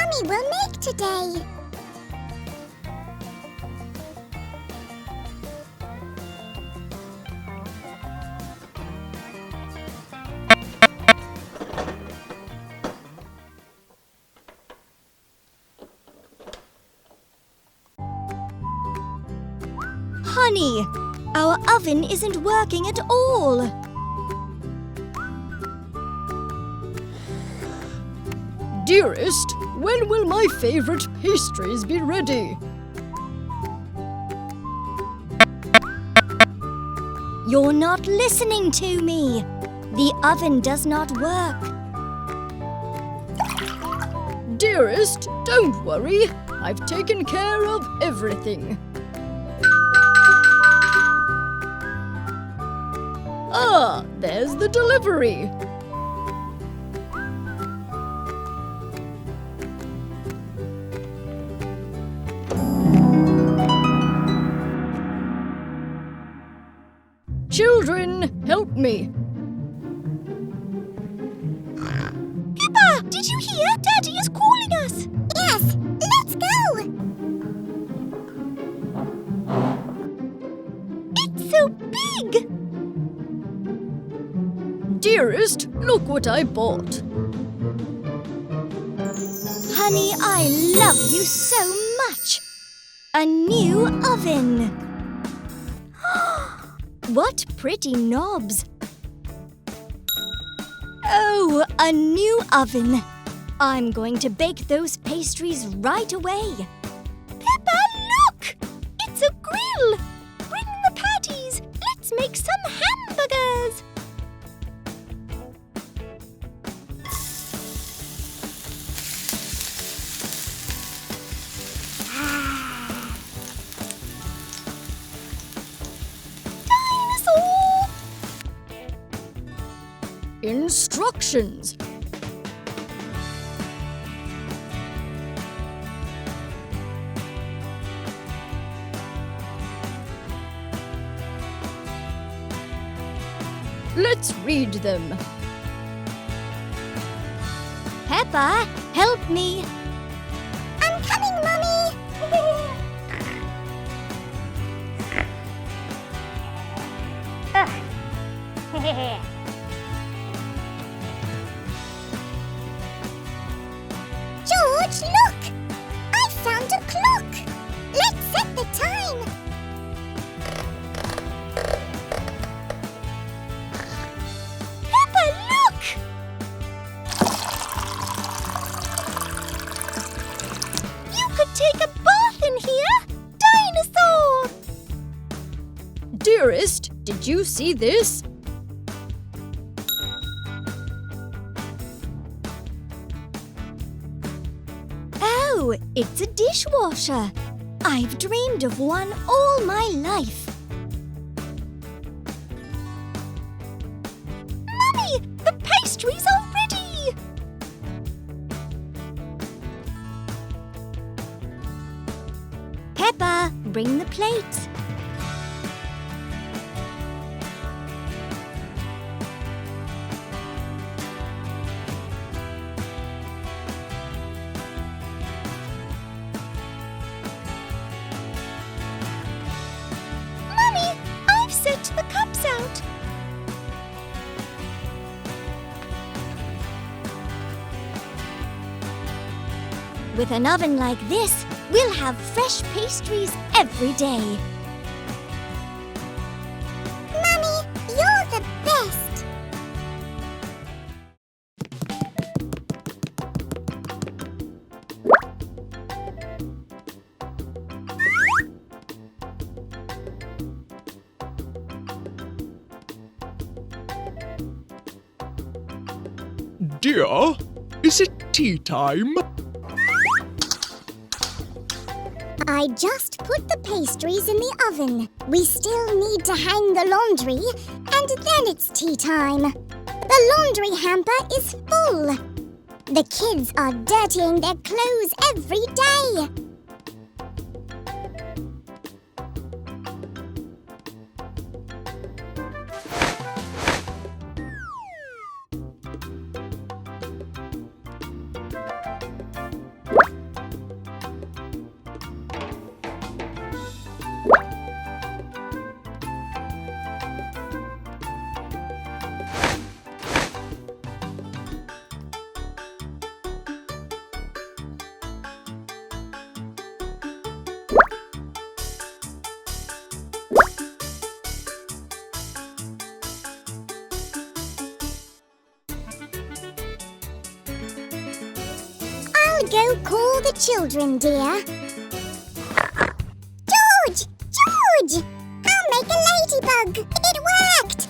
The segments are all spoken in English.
Mummy will make today. Honey, our oven isn't working at all. Dearest, when will my favorite pastries be ready? You're not listening to me. The oven does not work. Dearest, don't worry. I've taken care of everything. Ah, there's the delivery. Children, help me. Peppa, did you hear? Daddy is calling us. Yes, let's go. It's so big. Dearest, look what I bought. Honey, I love you so much. A new oven. What pretty knobs. Oh, a new oven. I'm going to bake those pastries right away. Peppa, look! It's a grill. Bring the patties. Let's make some hamburgers. Instructions. Let's read them. Peppa, help me. I'm coming, Mummy. George, look! I found a clock. Let's set the time. Peppa, look! You could take a bath in here. Dinosaur! Dearest, did you see this? Oh, it's a dishwasher. I've dreamed of one all my life. Mummy, the pastries are ready! Peppa, bring the plates. Mummy, I've set the cups out. With an oven like this, we'll have fresh pastries every day. Mummy, you're the best. Dear, is it tea time? I just put the pastries in the oven. We still need to hang the laundry, and then it's tea time. The laundry hamper is full. The kids are dirtying their clothes every day. I'll go call the children, dear. George! George! I'll make a ladybug. It worked!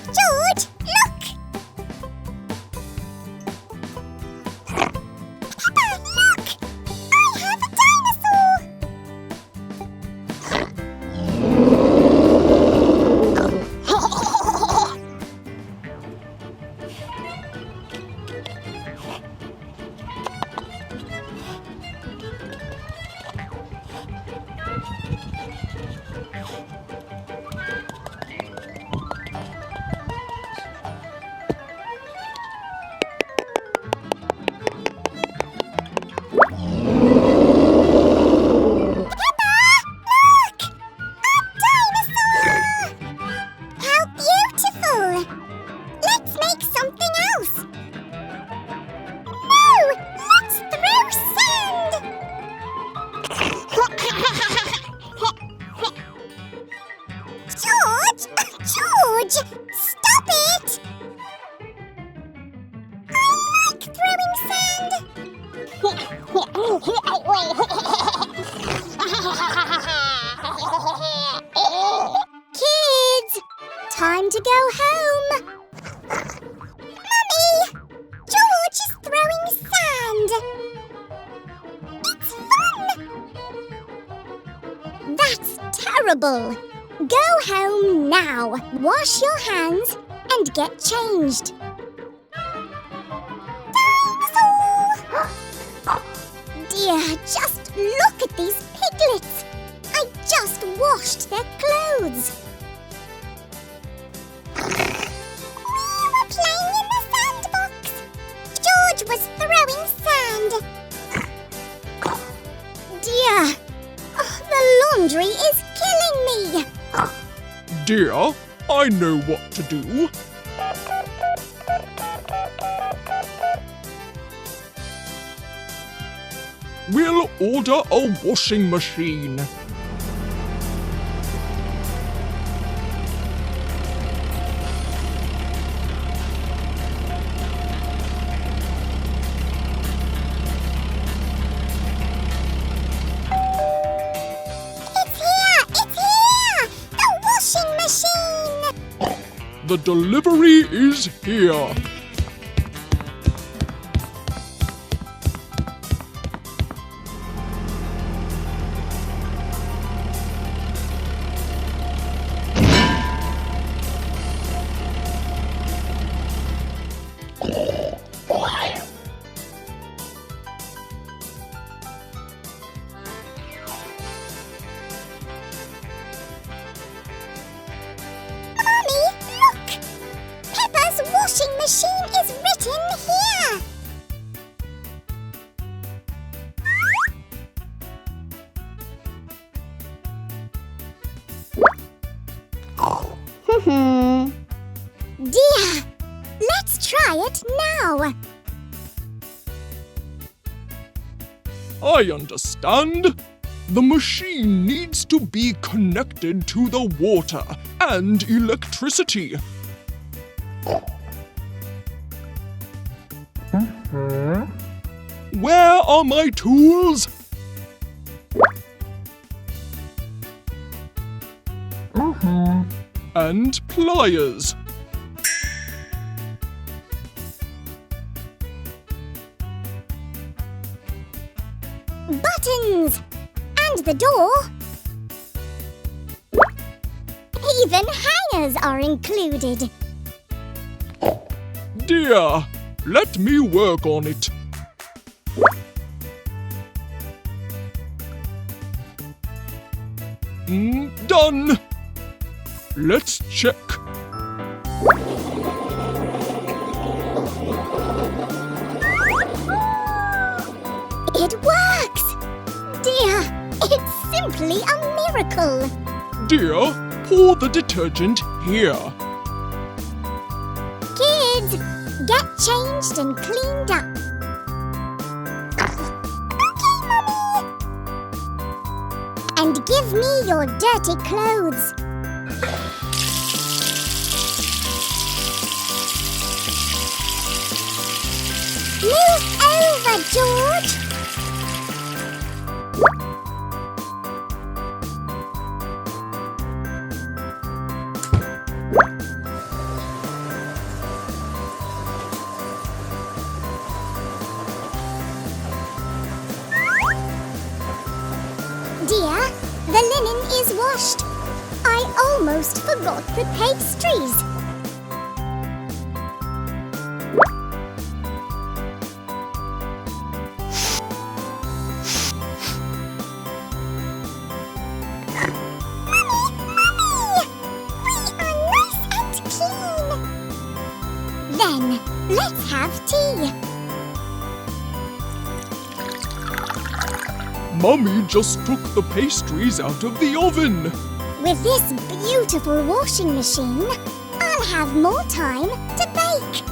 George, look! Peppa, look! I have a dinosaur! How beautiful! Let's make something else. No! Let's throw sand! George! George! Stop it! I like throwing sand! Kids! Time to go home! Mummy! George is throwing sand! It's fun! That's terrible! Go home now! Wash your hands and get changed! Dinosaur! Dear, just look at these piglets! I just washed their clothes! We were playing in the sandbox! George was throwing sand! Dear, the laundry is killing me! Dear, I know what to do. We'll order a washing machine. It's here! It's here! The washing machine! The delivery is here. Mommy, look! Peppa's washing machine is written here! Dear, let's try it now. I understand. The machine needs to be connected to the water and electricity. Where are my tools? And pliers. Buttons! And the door. Even hangers are included. Dear, let me work on it. Done. Let's check. It works! Dear, it's simply a miracle. Dear, pour the detergent here. Kids, get changed and cleaned up. give me your dirty clothes. Move over, George. Dear, the linen is washed. I almost forgot the pastries. Then, let's have tea. Mummy just took the pastries out of the oven. With this beautiful washing machine, I'll have more time to bake.